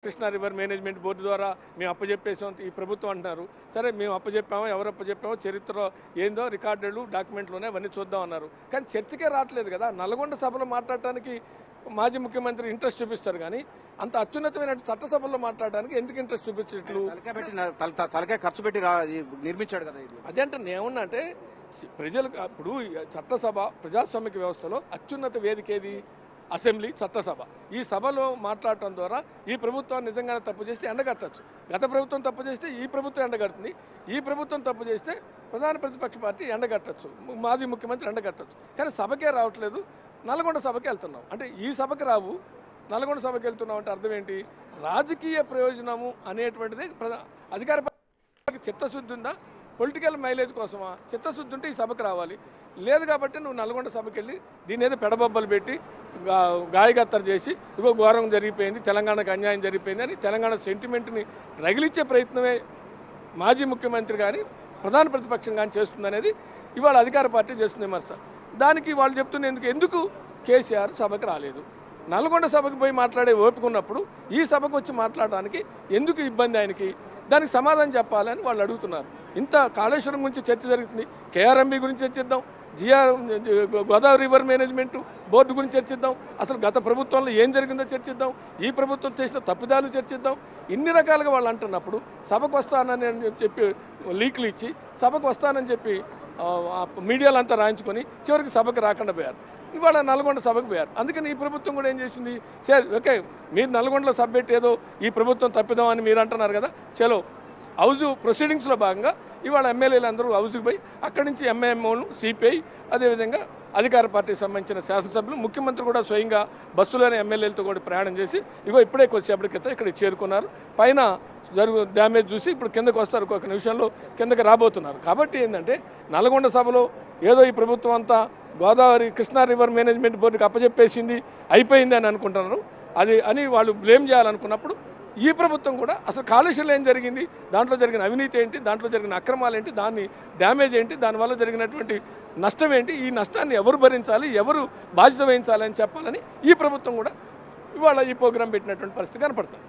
Krishna river management board ద్వారా మేము అప్పచెప్పేసాం ఈ ప్రభుత్వం అంటున్నారు. సరే మేము అప్పచెప్పామో ఎవరు అప్పచెప్పామో చరిత్రలో ఏందో రికార్డులు డాక్యుమెంట్లోనే అవన్నీ చూద్దాం అన్నారు. కానీ చర్చకే రావట్లేదు కదా. నల్గొండ సభలో మాట్లాడటానికి మాజీ ముఖ్యమంత్రి ఇంట్రెస్ట్ చూపిస్తారు కానీ అంత అత్యున్నతమైన చట్టసభలో మాట్లాడడానికి ఎందుకు ఇంట్రెస్ట్ చూపించట్లు? తలకాయ ఖర్చు పెట్టి నిర్మించాడు కదా. అదేంటే నేనున్నా అంటే ప్రజలకు ఇప్పుడు చట్టసభ ప్రజాస్వామిక వ్యవస్థలో అత్యున్నత వేదిక ఏది? అసెంబ్లీ, చట్టసభ. ఈ సభలో మాట్లాడటం ద్వారా ఈ ప్రభుత్వాన్ని నిజంగానే తప్పు చేస్తే ఎండగట్టచ్చు. గత ప్రభుత్వం తప్పు చేస్తే ఈ ప్రభుత్వం ఎండగడుతుంది. ఈ ప్రభుత్వం తప్పు చేస్తే ప్రధాన ప్రతిపక్ష పార్టీ ఎండగట్టచ్చు, మాజీ ముఖ్యమంత్రి ఎండగట్టచ్చు. కానీ సభకే రావట్లేదు. నల్గొండ సభకి వెళ్తున్నాం అంటే ఈ సభకి రావు, నల్గొండ సభకి వెళ్తున్నాం అంటే అర్థం ఏంటి? రాజకీయ ప్రయోజనము అనేటువంటిది అధికార పార్టీకి చిత్తశుద్ధి ఉందా? పొలిటికల్ మైలేజ్ కోసమా? చిత్తశుద్ధి ఉంటే ఈ సభకు రావాలి. లేదు కాబట్టి నువ్వు నల్గొండ సభకి వెళ్ళి దీని ఏదో పెడబొబ్బలు పెట్టి గాయగత్తర చేసి ఇగో ఘోరం జరిగిపోయింది, తెలంగాణకు అన్యాయం జరిగిపోయింది అని తెలంగాణ సెంటిమెంట్ని రగిలిచ్చే ప్రయత్నమే మాజీ ముఖ్యమంత్రి కానీ ప్రధాన ప్రతిపక్షం కానీ చేస్తుందనేది ఇవాళ అధికార పార్టీ చేస్తుంది విమర్శ. దానికి వాళ్ళు చెప్తున్న ఎందుకు కేసీఆర్ సభకు రాలేదు? నల్గొండ సభకు పోయి మాట్లాడే ఓపిక ఉన్నప్పుడు ఈ సభకు వచ్చి మాట్లాడడానికి ఎందుకు ఇబ్బంది ఆయనకి? దానికి సమాధానం చెప్పాలని వాళ్ళు అడుగుతున్నారు. ఇంత కాళేశ్వరం గురించి చర్చ జరుగుతుంది, కేఆర్ఎంబీ గురించి చర్చిద్దాం, గోదావరి రివర్ మేనేజ్మెంట్ బోర్డు గురించి చర్చిద్దాం, అసలు గత ప్రభుత్వంలో ఏం జరిగిందో చర్చిద్దాం, ఈ ప్రభుత్వం చేసిన తప్పిదాలు చర్చిద్దాం. ఇన్ని రకాలుగా వాళ్ళు అంటున్నప్పుడు సభకు వస్తానని చెప్పి లీకులు ఇచ్చి సభకు వస్తానని చెప్పి మీడియాలో అంతా రాయించుకొని చివరికి సభకు రాకుండా పోయారు. ఇవాళ నల్గొండ సభకు పోయారు. అందుకని ఈ ప్రభుత్వం కూడా ఏం చేసింది? సరే ఓకే, మీరు నల్గొండలో సభ పెట్టి ఏదో ఈ ప్రభుత్వం తప్పిదాం అని మీరు అంటున్నారు కదా, చలో హౌజు ప్రొసీడింగ్స్లో భాగంగా ఇవాళ ఎమ్మెల్యేలు అందరూ హౌజుకు పోయి అక్కడి నుంచి ఎంఐఎంఓలు, సిపిఐ, అదేవిధంగా అధికార పార్టీకి సంబంధించిన శాసనసభ్యులు, ముఖ్యమంత్రి కూడా స్వయంగా బస్సులోనే ఎమ్మెల్యేలతో కూడా ప్రయాణం చేసి ఇప్పుడే కొద్దిసేపటి క్రితం ఇక్కడికి చేరుకున్నారు. పైన డ్యామేజ్ చూసి ఇప్పుడు కిందకు వస్తారు, ఒక నిమిషంలో కిందకి రాబోతున్నారు. కాబట్టి ఏంటంటే నల్గొండ సభలో ఏదో ఈ ప్రభుత్వం అంతా గోదావరి కృష్ణా రివర్ మేనేజ్మెంట్ బోర్డుకి అప్పచెప్పేసింది, అయిపోయింది అని అనుకుంటున్నారు. అది అని వాళ్ళు బ్లేమ్ చేయాలనుకున్నప్పుడు ఈ ప్రభుత్వం కూడా అసలు కాలుష్యంలో ఏం జరిగింది, దాంట్లో జరిగిన అవినీతి ఏంటి, దాంట్లో జరిగిన అక్రమాలు ఏంటి, దాన్ని డ్యామేజ్ ఏంటి, దానివల్ల జరిగినటువంటి నష్టం ఏంటి, ఈ నష్టాన్ని ఎవరు భరించాలి, ఎవరు బాధ్యత వహించాలని చెప్పాలని ఈ ప్రభుత్వం కూడా ఇవాళ ఈ ప్రోగ్రాం పెట్టినటువంటి పరిస్థితి కనపడుతుంది.